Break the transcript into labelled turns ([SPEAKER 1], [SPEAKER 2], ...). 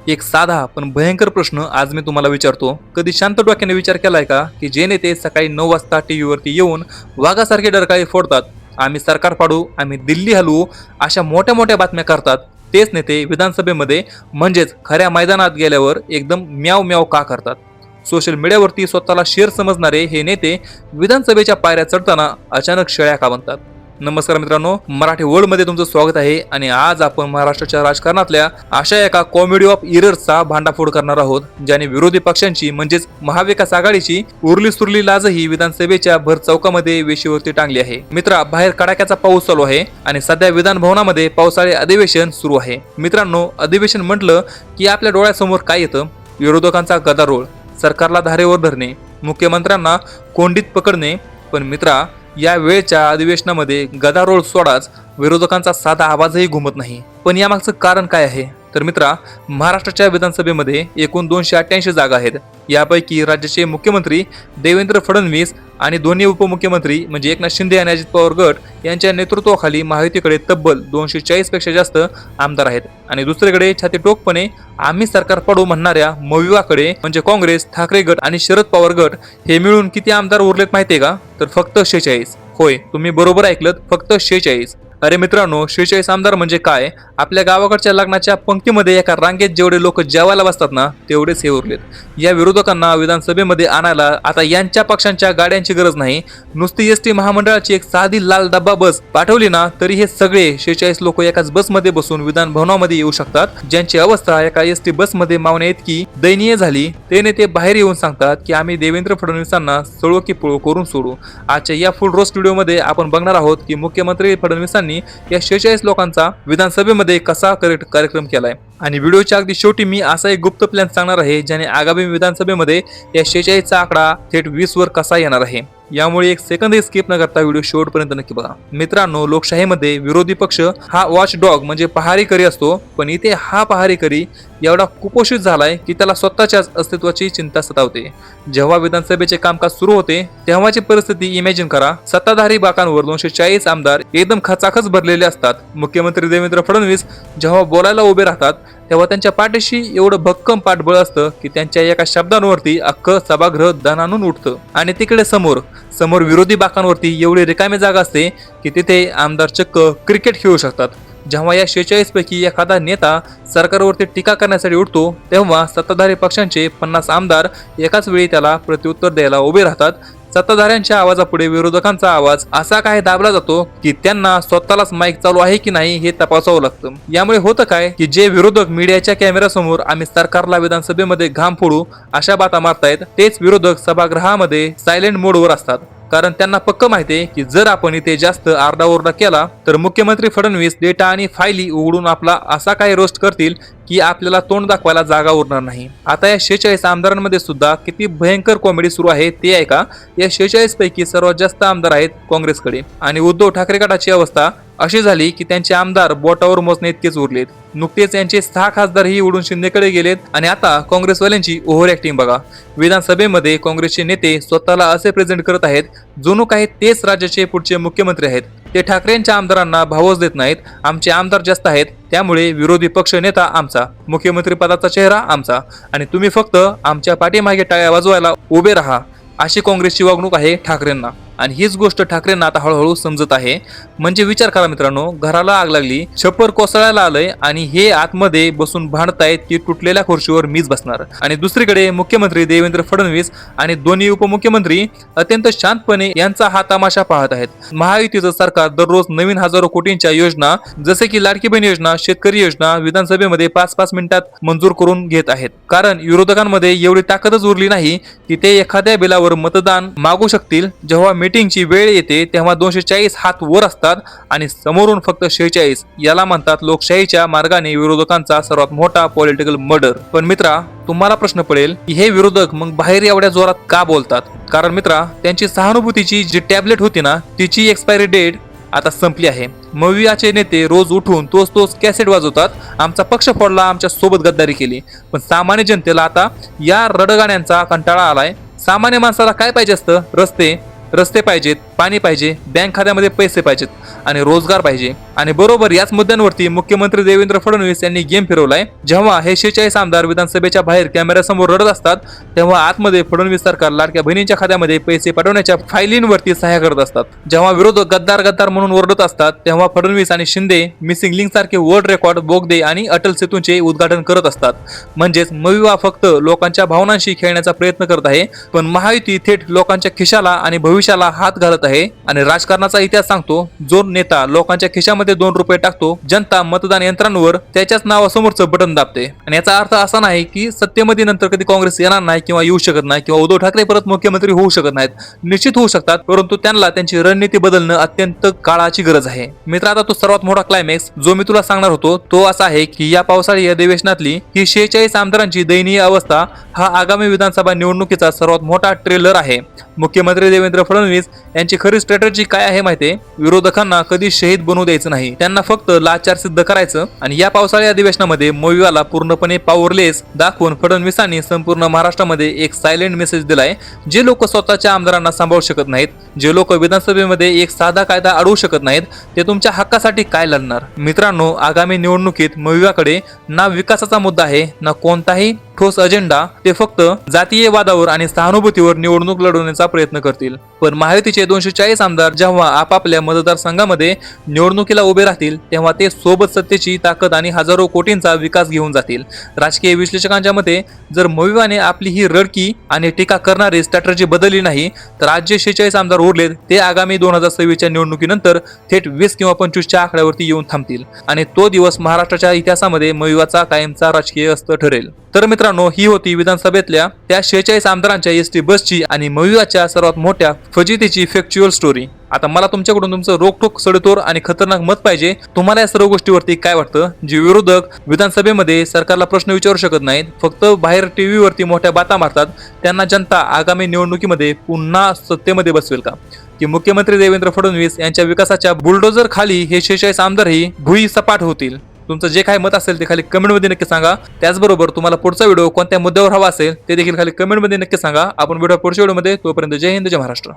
[SPEAKER 1] एक साधा पण भयंकर प्रश्न आज मी तुम्हाला विचारतो. कधी शांत डोक्याने विचार केलाय का की जे नेते सकाळी 9 वाजता टीव्हीवरती येऊन वाघासारखे डरकाळी फोडतात, आम्ही सरकार पाडू, आम्ही दिल्ली हलवू, अशा मोठ्या मोठ्या बातम्या करतात, तेच नेते विधानसभेमध्ये म्हणजेच खऱ्या मैदानात गेल्यावर एकदम म्याव म्याव का करतात? सोशल मीडियावरती स्वतःला शेर समजणारे हे नेते विधानसभेच्या पायऱ्या चढताना अचानक शेळ्या का बनतात? नमस्कार मित्रांनो, मराठी वर्ल्ड मध्ये तुमचं स्वागत आहे. आणि आज आपण महाराष्ट्राच्या राजकारणातल्या अशा एका कॉमेडी ऑफ इरर्सचा भांडाफोड करणार आहोत, ज्याने विरोधी पक्षांची म्हणजेच महाविकास आघाडीची उरली सुरली लाजही विधानसभेच्या भर चौकामध्ये वेशीवरती टांगली आहे. मित्रा, बाहेर कडाक्याचा पाऊस चालू आहे आणि सध्या विधान भवनामध्ये पावसाळी अधिवेशन सुरू आहे. मित्रांनो, अधिवेशन म्हटलं की आपल्या डोळ्यासमोर काय येतं? विरोधकांचा गदारोळ, सरकारला धारेवर धरणे, मुख्यमंत्र्यांना कोंडीत पकडणे. पण मित्रा, या वेळच्या अधिवेशनामध्ये गदारोळ सोडाच, विरोधकांचा साधा आवाजही घुमत नाही. पण यामागचं कारण काय आहे? तर मित्रा, महाराष्ट्राच्या विधानसभेमध्ये एकूण 288 जागा आहेत. यापैकी राज्याचे मुख्यमंत्री देवेंद्र फडणवीस आणि दोन्ही उपमुख्यमंत्री म्हणजे एकनाथ शिंदे आणि अजित पवार गट यांच्या नेतृत्वाखाली महायुतीकडे तब्बल 240 पेक्षा जास्त आमदार आहेत. आणि दुसरीकडे छातीटोकपणे आम्ही सरकार पाडू म्हणणाऱ्या मविवाकडे म्हणजे काँग्रेस, ठाकरे गट आणि शरद पवार गट हे मिळून किती आमदार उरलेत माहितीये का? तर फक्त 46. होय, तुम्ही बरोबर ऐकलत, फक्त 46. अरे मित्रांनो, 46 आमदार म्हणजे काय? आपल्या गावाकडच्या लग्नाच्या पंक्तीमध्ये एका रांगेत जेवढे लोक जेवायला बसतात ना, तेवढेच हे उरलेत. या विरोधकांना विधानसभेमध्ये आणायला आता यांच्या पक्षांच्या गाड्यांची गरज नाही. नुसती एसटी महामंडळाची एक साधी लाल डब्बा बस पाठवली ना, तरी हे सगळे 46 लोक एकाच बसमध्ये बसून विधान भवनामध्ये येऊ शकतात. ज्यांची अवस्था एका एसटी बसमध्ये मावण्या इतकी दयनीय झाली, ते नेते बाहेर येऊन सांगतात की आम्ही देवेंद्र फडणवीसांना सळो की पळो करून सोडू. आजच्या या फुल रोस्ट व्हिडिओमध्ये आपण बघणार आहोत की मुख्यमंत्री फडणवीसांनी या 46 लोकांचा विधानसभेमध्ये कसा कार्यक्रम केलाय. आणि व्हिडिओच्या अगदी शेवटी मी असा एक गुप्त प्लॅन सांगणार आहे, ज्याने आगामी विधानसभेमध्ये या 46 चा आकडा थेट 20 वर कसा येणार आहे. यामुळे एक सेकंदही स्किप न करता व्हिडिओ शेवटपर्यंत नक्की बघा. मित्रांनो, लोकशाहीमध्ये विरोधी पक्ष हा वॉच डॉग म्हणजे पहारेकरी असतो, पण इथे हा पहारेकरी एवढा कुपोषित झालाय की त्याला स्वतःच्याच अस्तित्वाची चिंता सतावते. जेव्हा विधानसभेचे कामकाज सुरू होते तेव्हाची परिस्थिती इमॅजिन करा. सत्ताधारी बाकांवर 240 आमदार एकदम खचाखच भरलेले असतात. मुख्यमंत्री देवेंद्र फडणवीस जेव्हा बोलायला उभे राहतात तेव्हा त्यांच्या पाठीशी एवढं भक्कम पाठबळ असतं की त्यांच्या एका शब्दांवरती अख्खं सभागृह दणानून उठतं. आणि तिकडे समोर विरोधी बाकांवरती एवढी रिकामी जागा असते की तिथे आमदार चक्क क्रिकेट खेळू शकतात. जेव्हा या 46 पैकी एखादा नेता सरकारवरती टीका करण्यासाठी उठतो तेव्हा सत्ताधारी पक्षांचे 50 आमदार एकाच वेळी त्याला प्रत्युत्तर द्यायला उभे राहतात. सत्ताधाऱ्यांच्या आवाजापुढे विरोधकांचा आवाज असा काय दाबला जातो की त्यांना स्वतःलाच माईक चालू आहे की नाही हे तपासावं लागतं. यामुळे होतं काय की जे विरोधक मीडियाच्या कॅमेऱ्यासमोर आम्ही सरकारला विधानसभेमध्ये घाम फोडू अशा बाता मारतायत, तेच विरोधक सभागृहामध्ये सायलेंट मोडवर असतात. कारण त्यांना पक्क माहितीये की जर आपण इथे जास्त आरडाओरडा केला तर मुख्यमंत्री फडणवीस डेटा आणि फायली उघडून आपला असा काय रोस्ट करतील की आपल्याला तोंड दाखवायला जागा उरणार नाही. आता या 46 आमदारांमध्ये सुद्धा किती भयंकर कॉमेडी सुरू आहे ते ऐका. या 46 पैकी सर्वात जास्त आमदार आहेत काँग्रेसकडे. आणि उद्धव ठाकरे गटाची अवस्था अशी झाली की त्यांचे आमदार बोटावर मोजणे इतकेच उरलेत. नुकतेच यांचे 6 खासदारही उडून शिंदेकडे गेलेत. आणि आता काँग्रेसवाल्यांची ओव्हर ऍक्टिंग बघा. विधानसभेमध्ये काँग्रेसचे नेते स्वतःला असे प्रेझेंट करत आहेत जणू काही तेच राज्याचे पुढचे मुख्यमंत्री आहेत. ते ठाकरेंच्या आमदारांना भावच देत नाहीत. आमचे आमदार जास्त आहेत त्यामुळे विरोधी पक्ष नेता आमचा, मुख्यमंत्री पदाचा चेहरा आमचा आणि तुम्ही फक्त आमच्या पाठीमागे टाळ्या वाजवायला उभे राहा, अशी काँग्रेसची वागणूक आहे ठाकरेंना. आणि हीच गोष्ट ठाकरेंना आता हळूहळू समजत आहे. म्हणजे विचार करा मित्रांनो, घराला आग लागली, छप्पर कोसळायला आलंय आणि हे आतमध्ये बसून भांडतायत की तुटलेल्या खुर्चीवर मीच बसणार. आणि दुसरीकडे मुख्यमंत्री देवेंद्र फडणवीस आणि दोन्ही उपमुख्यमंत्री अत्यंत शांतपणे यांचा हा तमाशा पाहत आहेत. महायुतीचं सरकार दररोज नवीन हजारो कोटींच्या योजना जसे की लाडकी बहीण योजना, शेतकरी योजना विधानसभेमध्ये 5-5 मिनिटात मंजूर करून घेत आहेत. कारण विरोधकांमध्ये एवढी ताकदच उरली नाही की ते एखाद्या बिलावर मतदान मागू शकतील. जेव्हा मीटिंगची वेळ येते तेव्हा 240 हात वर असतात आणि समोरून फक्त 46. याला म्हणतात लोकशाहीच्या मार्गाने विरोधकांचा सर्वात मोठा पॉलिटिकल मर्डर. पण मित्रा, तुम्हाला प्रश्न पडेल की हे विरोधक मग बाहेर एवढ्या जोरात का बोलतात? कारण मित्रा, त्यांची सहानुभूतीची जी टॅबलेट होती ना, तिची एक्सपायरी डेट आता संपली आहे. मवियाचे नेते रोज उठून तोच कॅसेट वाजवतात, आमचा पक्ष फोडला, आमच्या सोबत गद्दारी केली. पण सामान्य जनतेला आता या रडगाण्यांचा कंटाळा आलाय. सामान्य माणसाला काय पाहिजे असतं? रस्ते, रस्ते पाहिजेत, पाणी पाहिजे, बँक खात्यामध्ये पैसे पाहिजेत आणि रोजगार पाहिजे. आणि बरोबर याच मुद्द्यांवरती मुख्यमंत्री देवेंद्र फडणवीस यांनी गेम फिरवलाय. जेव्हा हे 46 आमदार विधानसभेच्या बाहेर कॅमेऱ्यासमोर रडत असतात, तेव्हा आतमध्ये फडणवीस सरकार लाडक्या बहिणींच्या खात्यामध्ये पैसे पाठवण्याच्या फायलींवरती सह्या करत असतात. जेव्हा विरोधक गद्दार गद्दार म्हणून ओरडत असतात, तेव्हा फडणवीस आणि शिंदे मिसिंग लिंक सारखे वर्ल्ड रेकॉर्ड, बोगदे आणि अटल सेतूंचे उद्घाटन करत असतात. म्हणजेच मविवा फक्त लोकांच्या भावनांशी खेळण्याचा प्रयत्न करत आहे, पण महायुती थेट लोकांच्या खिशाला आणि भविष्याला हात घालत आहे. आणि राजकारणाचा इतिहास सांगतो, जो नेता लोकांच्या खिशामध्ये 2 रुपये टाकतो, जनता मतदान यंत्रांवर त्याच्याच नावासमोरचं बटन दाबते. आणि याचा अर्थ असा नाही की सत्तेमध्ये नंतर कधी काँग्रेस येणार नाही किंवा येऊ शकत नाही किंवा उद्धव ठाकरे परत मुख्यमंत्री होऊ शकत नाहीत. निश्चित होऊ शकतात, परंतु त्यांना त्यांची रणनीती बदलणं अत्यंत काळाची गरज आहे. मित्र, आता तो सर्वात मोठा क्लायमॅक्स जो मी तुला सांगणार होतो तो असा आहे की या पावसाळी अधिवेशनातली ही 46 आमदारांची दयनीय अवस्था हा आगामी विधानसभा निवडणुकीचा सर्वात मोठा ट्रेलर आहे. मुख्यमंत्री देवेंद्र फडणवीस यांची खरी स्ट्रॅटेजी काय आहे माहितीये? विरोधकांना कधी शहीद बनवू द्यायचं नाही, त्यांना फक्त लाचार सिद्ध करायचं. आणि या पावसाळी अधिवेशनामध्ये मविवाला पूर्णपणे पॉवरलेस दाखवून फडणवीसांनी संपूर्ण महाराष्ट्रामध्ये एक सायलेंट मेसेज दिलाय. जे लोक स्वतःच्या आमदारांना सांभाळू शकत नाहीत, जे लोक विधानसभेमध्ये एक साधा कायदा अडवू शकत नाहीत, ते तुमच्या हक्कासाठी काय लढणार? मित्रांनो, आगामी निवडणुकीत मविवाकडे ना विकासाचा मुद्दा आहे, ना कोणताही ठोस अजेंडा. ते फक्त जातीय वादावर आणि सहानुभूतीवर निवडणूक लढवण्याचा प्रयत्न करतील. पण महायुतीचे 240 आमदार जेव्हा आपापल्या मतदारसंघामध्ये निवडणुकीला उभे राहतील, तेव्हा ते सोबत सत्तेची ताकद आणि हजारो कोटींचा विकास घेऊन जातील. राजकीय विश्लेषकांच्या मते जर मविवाने आपली ही रडकी आणि टीका करणारी स्ट्रॅटेजी बदलली नाही, तर आज जे 46 आमदार उरलेत ते आगामी 2026च्या निवडणुकीनंतर थेट 20 किंवा 25च्या आकड्यावरती येऊन थांबतील. आणि तो दिवस महाराष्ट्राच्या इतिहासामध्ये मविवाचा कायमचा राजकीय अस्त ठरेल. तर मित्रांनो, ही होती विधानसभेतल्या त्या 46 आमदारांच्या एसटी बसची आणि मविवाच्या सर्वात मोठ्या फजितीची फॅक्च्युअल स्टोरी. आता मला तुमच्याकडून तुमचं रोखठोक, सडेतोड आणि खतरनाक मत पाहिजे. तुम्हाला या सर्व गोष्टीवरती काय वाटतं? जे विरोधक विधानसभेमध्ये सरकारला प्रश्न विचारू शकत नाहीत, फक्त बाहेर टीव्हीवरती मोठ्या बाता मारतात, त्यांना जनता आगामी निवडणुकीमध्ये पुन्हा सत्तेमध्ये बसवेल का? की मुख्यमंत्री देवेंद्र फडणवीस यांच्या विकासाच्या बुलडोजर खाली हे 46 आमदारही भुई सपाट होतील? तुमचं जे काही मत असेल ते खाली कमेंटमध्ये नक्की सांगा. त्याचबरोबर तुम्हाला पुढचा व्हिडिओ कोणत्या मुद्द्यावर हवा असेल ते देखील खाली कमेंटमध्ये नक्की सांगा. आपण व्हिडिओ पुढच्या व्हिडिओमध्ये, तोपर्यंत जय हिंद, जय महाराष्ट्र.